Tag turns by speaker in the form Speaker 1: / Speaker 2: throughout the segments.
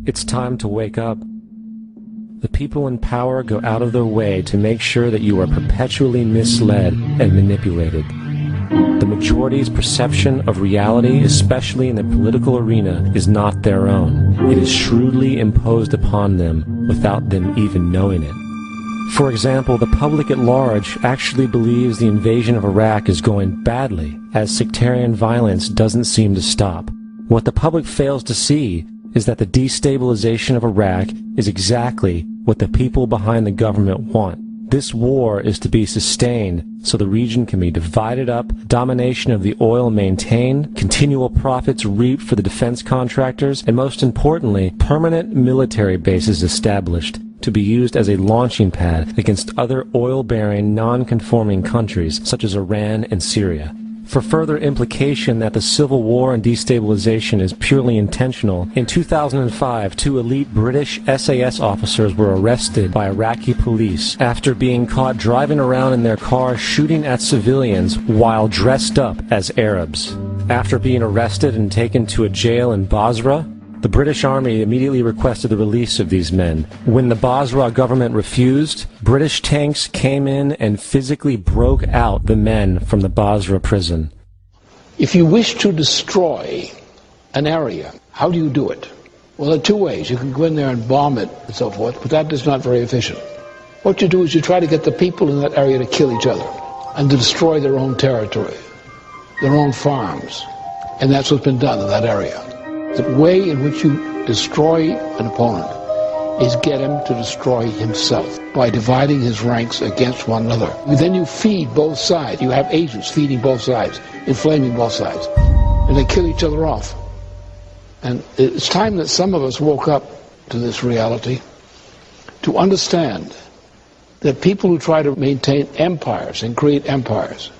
Speaker 1: It's time to wake up. The people in power go out of their way to make sure that you are perpetually misled and manipulated. The majority's perception of reality, especially in the political arena, is not their own. It is shrewdly imposed upon them without them even knowing it. For example, the public at large actually believes the invasion of Iraq is going badly, as sectarian violence doesn't seem to stop. What the public fails to see is that the destabilization of Iraq is exactly what the people behind the government want. This war is to be sustained so the region can be divided up, domination of the oil maintained, continual profits reaped for the defense contractors, and most importantly, permanent military bases established to be used as a launching pad against other oil-bearing, non-conforming countries such as Iran and Syria. For further implication that the civil war and destabilization is purely intentional, in 2005, 2 elite British SAS officers were arrested by Iraqi police after being caught driving around in their car shooting at civilians while dressed up as Arabs. After being arrested and taken to a jail in Basra, the British Army immediately requested the release of these men. When the Basra government refused, British tanks came in and physically broke out the men from the Basra prison.
Speaker 2: If you wish to destroy an area, how do you do it? Well, there are 2 ways. You can go in there and bomb it and so forth, but that is not very efficient. What you do is you try to get the people in that area to kill each other and to destroy their own territory, their own farms. And that's what's been done in that area. The way in which you destroy an opponent is get him to destroy himself by dividing his ranks against one another. Then you feed both sides. You have agents feeding both sides, inflaming both sides, and they kill each other off. And it's time that some of us woke up to this reality, to understand that people who try to maintain empires and create empires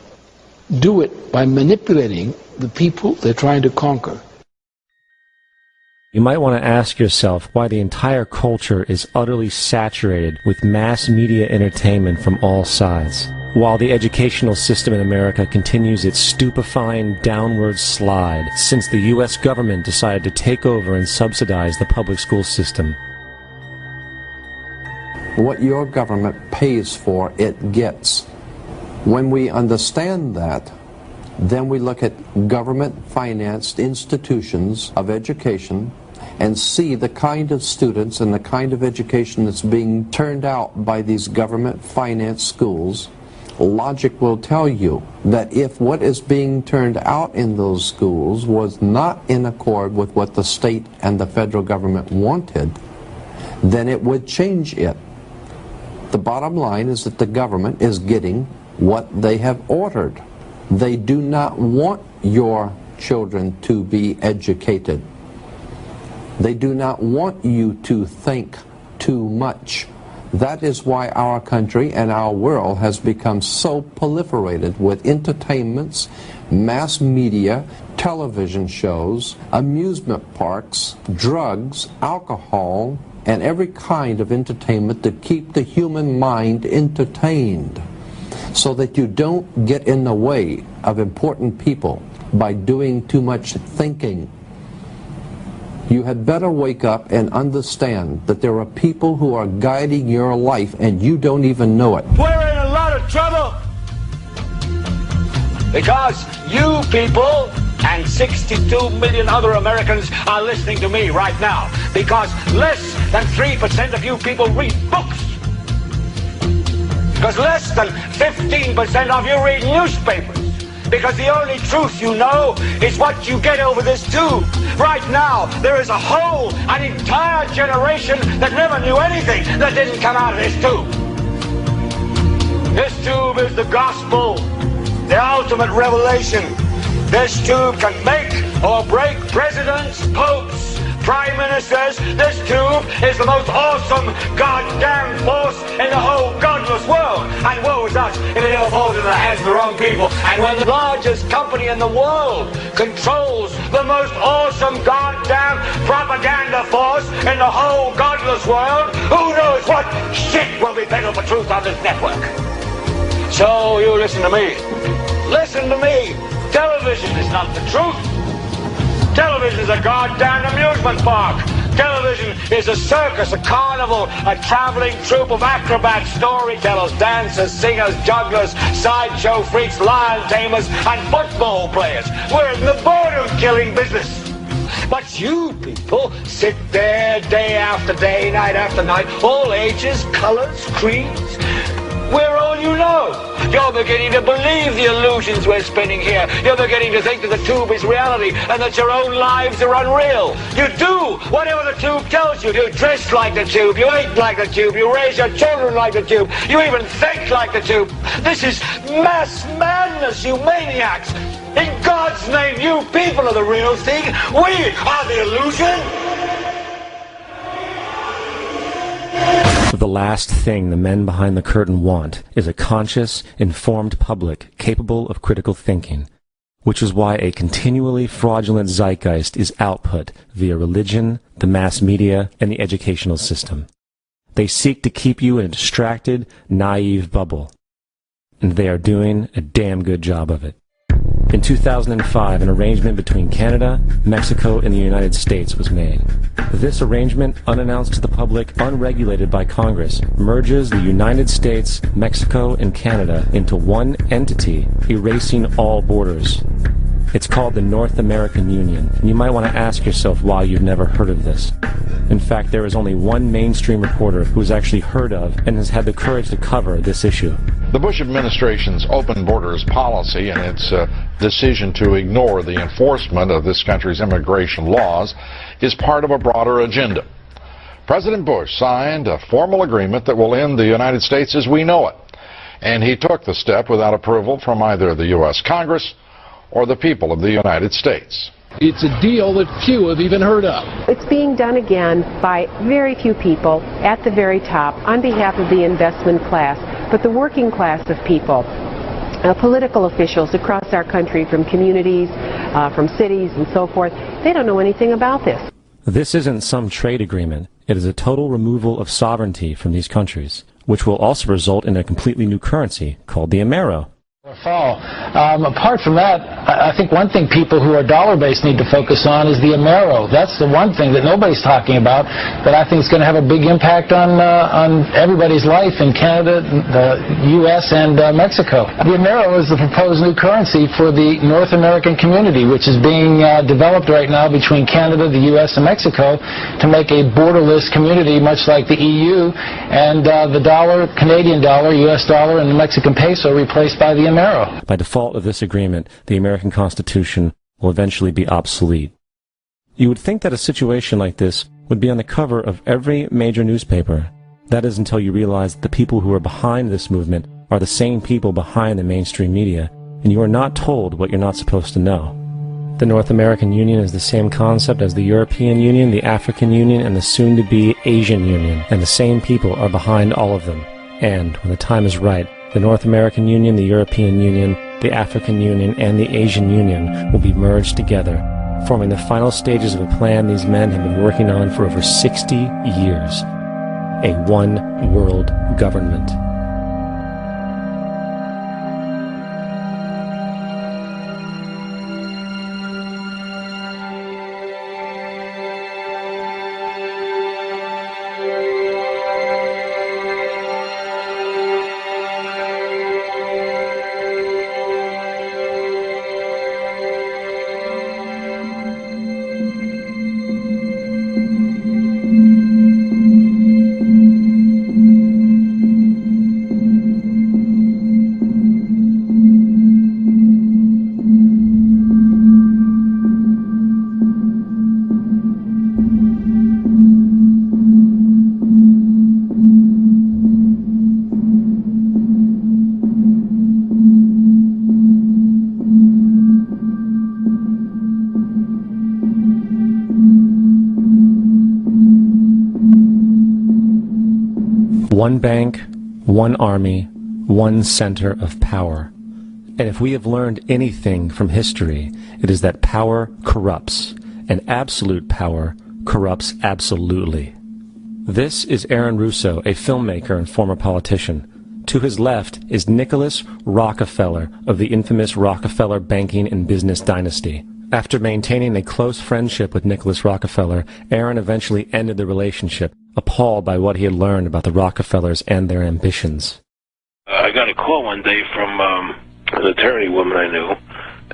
Speaker 2: do it by manipulating the people they're trying to conquer.
Speaker 1: You might want to ask yourself why the entire culture is utterly saturated with mass media entertainment from all sides, while the educational system in America continues its stupefying downward slide since the U.S. government decided to take over and subsidize the public school system.
Speaker 3: What your government pays for, it gets. When we understand that, then we look at government-financed institutions of education and see the kind of students and the kind of education that's being turned out by these government-financed schools. Logic will tell you that if what is being turned out in those schools was not in accord with what the state and the federal government wanted, then it would change it. The bottom line is that the government is getting what they have ordered. They do not want your children to be educated. They do not want you to think too much. That is why our country and our world has become so proliferated with entertainments, mass media, television shows, amusement parks, drugs, alcohol, and every kind of entertainment to keep the human mind entertained, so that you don't get in the way of important people by doing too much thinking. You had better wake up and understand that there are people who are guiding your life and you don't even know it.
Speaker 4: We're in a lot of trouble because you people and 62 million other Americans are listening to me right now, because less than 3% of you people read books. Because less than 15% of you read newspapers. Because the only truth you know is what you get over this tube. Right now, there is an entire generation that never knew anything that didn't come out of this tube. This tube is the gospel, the ultimate revelation. This tube can make or break presidents, popes, prime ministers. This tube is the most awesome goddamn force in the whole godless world. And woe is us if it ever falls into the hands of the wrong people. And when the largest company in the world controls the most awesome goddamn propaganda force in the whole godless world, who knows what shit will be peddled for truth on this network. So you listen to me. Listen to me. Television is not the truth. Television is a goddamn amusement park. Television is a circus, a carnival, a traveling troupe of acrobats, storytellers, dancers, singers, jugglers, sideshow freaks, lion tamers, and football players. We're in the boredom-killing business. But you people sit there day after day, night after night, all ages, colors, creeds. We're all you know. You're beginning to believe the illusions we're spinning here. You're beginning to think that the tube is reality and that your own lives are unreal. You do whatever the tube tells you. You dress like the tube. You eat like the tube. You raise your children like the tube. You even think like the tube. This is mass madness, you maniacs. In God's name, you people are the real thing. We are the illusion.
Speaker 1: The last thing the men behind the curtain want is a conscious, informed public capable of critical thinking, which is why a continually fraudulent zeitgeist is output via religion, the mass media, and the educational system. They seek to keep you in a distracted, naive bubble, and they are doing a damn good job of it. In 2005, an arrangement between Canada, Mexico, and the United States was made. This arrangement, unannounced to the public, unregulated by Congress, merges the United States, Mexico, and Canada into one entity, erasing all borders. It's called the North American Union, and you might want to ask yourself why you've never heard of this. In fact, there is only one mainstream reporter who has actually heard of and has had the courage to cover this issue.
Speaker 5: The Bush administration's open borders policy and its decision to ignore the enforcement of this country's immigration laws is part of a broader agenda. President Bush signed a formal agreement that will end the United States as we know it, and he took the step without approval from either the U.S. Congress or the people of the United States.
Speaker 2: It's a deal that few have even heard of.
Speaker 6: It's being done again by very few people at the very top on behalf of the investment class, but the working class of people, political officials across our country, from communities, from cities and so forth, they don't know anything about this.
Speaker 1: This isn't some trade agreement. It is a total removal of sovereignty from these countries, which will also result in a completely new currency called the Amero.
Speaker 2: Fall. Apart from that, I think one thing people who are dollar-based need to focus on is the Amero. That's the one thing that nobody's talking about that I think is going to have a big impact on everybody's life in Canada, the U.S., and Mexico. The Amero is the proposed new currency for the North American community, which is being developed right now between Canada, the U.S., and Mexico to make a borderless community, much like the EU, and the dollar, Canadian dollar, U.S. dollar, and the Mexican peso replaced by the Amero.
Speaker 1: By default of this agreement, the American Constitution will eventually be obsolete. You would think that a situation like this would be on the cover of every major newspaper. That is until you realize that the people who are behind this movement are the same people behind the mainstream media, and you are not told what you're not supposed to know. The North American Union is the same concept as the European Union, the African Union, and the soon-to-be Asian Union, and the same people are behind all of them. And, when the time is right, the North American Union, the European Union, the African Union, and the Asian Union will be merged together, forming the final stages of a plan these men have been working on for over 60 years. A one-world government. One bank, one army, one center of power. And if we have learned anything from history, it is that power corrupts, and absolute power corrupts absolutely. This is Aaron Russo, a filmmaker and former politician. To his left is Nicholas Rockefeller of the infamous Rockefeller banking and business dynasty. After maintaining a close friendship with Nicholas Rockefeller, Aaron eventually ended the relationship, appalled by what he had learned about the Rockefellers and their ambitions.
Speaker 7: I got a call one day from an attorney woman I knew,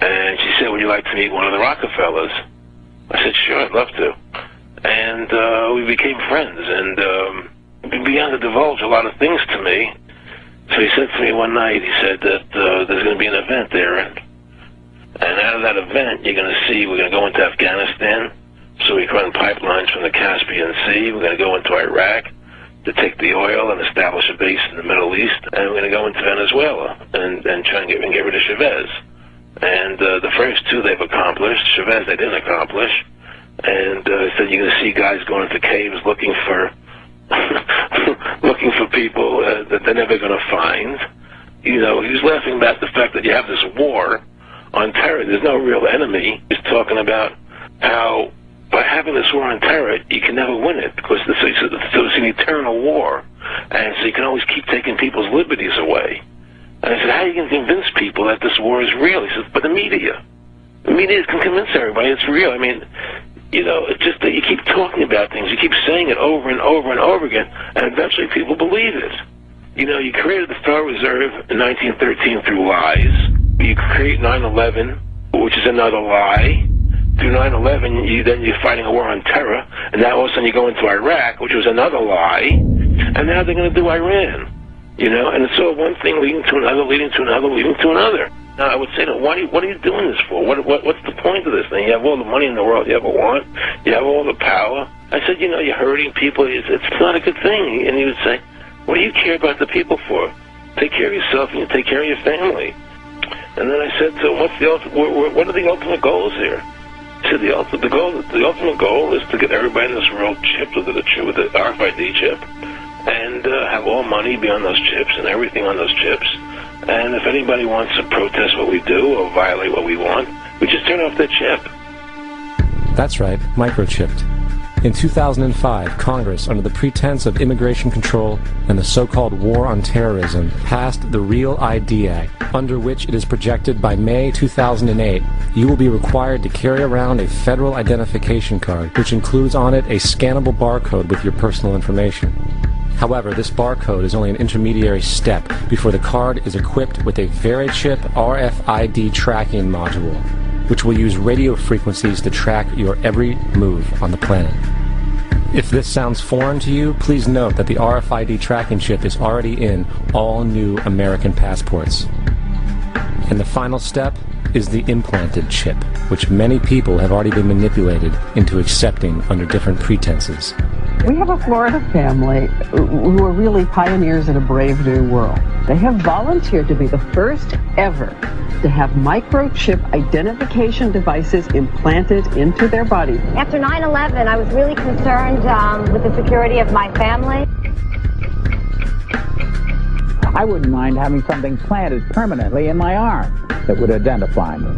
Speaker 7: and she said, would you like to meet one of the Rockefellers? I said, sure, I'd love to. And we became friends, and he began to divulge a lot of things to me. So he said to me one night, he said that there's going to be an event there, and out of that event, you're going to see, we're going to go into Afghanistan, so we can run pipelines from the Caspian Sea. We're going to go into Iraq to take the oil and establish a base in the Middle East, and we're going to go into Venezuela and try and get rid of Chavez. And the first two they've accomplished. Chavez they didn't accomplish. And he said you're going to see guys going into caves looking for looking for people that they're never going to find. You know, he was laughing about the fact that you have this war on terror. There's no real enemy. He's talking about how by having this war on terror, you can never win it because it's an eternal war, and so you can always keep taking people's liberties away. And I said, how are you going to convince people that this war is real? He says, but the media can convince everybody it's real. I mean, you know, it's just that you keep talking about things, you keep saying it over and over and over again, and eventually people believe it. You know, you created the Federal Reserve in 1913 through lies. You create 9/11, which is another lie. Through 9/11, you're fighting a war on terror, and now all of a sudden you go into Iraq, which was another lie, and now they're going to do Iran. You know, and it's all one thing leading to another, leading to another, leading to another. Now, I would say, what are you doing this for? What's the point of this thing? You have all the money in the world you ever want. You have all the power. I said, you know, you're hurting people. It's not a good thing. And he would say, what do you care about the people for? Take care of yourself and you take care of your family. And then I said to him, what are the ultimate goals here? He said, the ultimate goal is to get everybody in this world chipped with the RFID chip, and have all money be on those chips and everything on those chips. And if anybody wants to protest what we do or violate what we want, we just turn off the chip.
Speaker 1: That's right, microchipped. In 2005, Congress, under the pretense of immigration control and the so-called war on terrorism, passed the Real ID Act, under which it is projected by May 2008, you will be required to carry around a federal identification card, which includes on it a scannable barcode with your personal information. However, this barcode is only an intermediary step before the card is equipped with a VeriChip RFID tracking module, which will use radio frequencies to track your every move on the planet. If this sounds foreign to you, please note that the RFID tracking chip is already in all new American passports. And the final step is the implanted chip, which many people have already been manipulated into accepting under different pretenses.
Speaker 8: We have a Florida family who are really pioneers in a brave new world. They have volunteered to be the first ever to have microchip identification devices implanted into their body.
Speaker 9: After 9/11, I was really concerned with the security of my family.
Speaker 10: I wouldn't mind having something planted permanently in my arm that would identify me.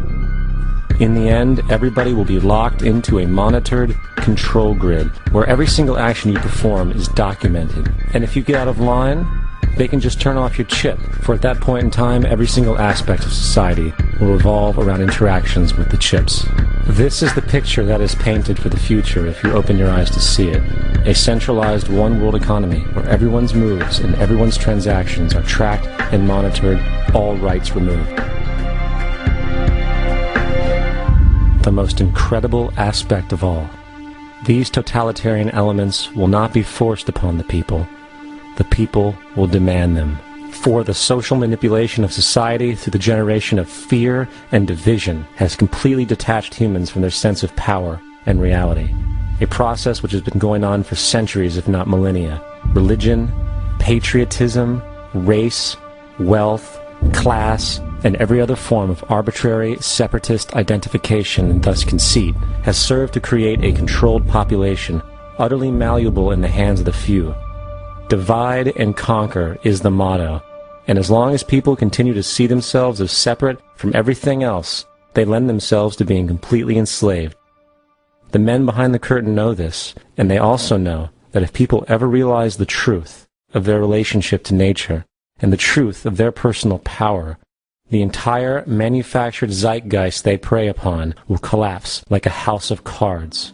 Speaker 1: In the end, everybody will be locked into a monitored control grid where every single action you perform is documented. And if you get out of line, they can just turn off your chip, for at that point in time, every single aspect of society will revolve around interactions with the chips. This is the picture that is painted for the future if you open your eyes to see it. A centralized one-world economy where everyone's moves and everyone's transactions are tracked and monitored, all rights removed. The most incredible aspect of all. These totalitarian elements will not be forced upon the people. The people will demand them. For the social manipulation of society through the generation of fear and division has completely detached humans from their sense of power and reality. A process which has been going on for centuries, if not millennia. Religion, patriotism, race, wealth, class, and every other form of arbitrary, separatist identification and thus conceit has served to create a controlled population, utterly malleable in the hands of the few. Divide and conquer is the motto, and as long as people continue to see themselves as separate from everything else, they lend themselves to being completely enslaved. The men behind the curtain know this, and they also know that if people ever realize the truth of their relationship to nature, and the truth of their personal power, the entire manufactured zeitgeist they prey upon will collapse like a house of cards.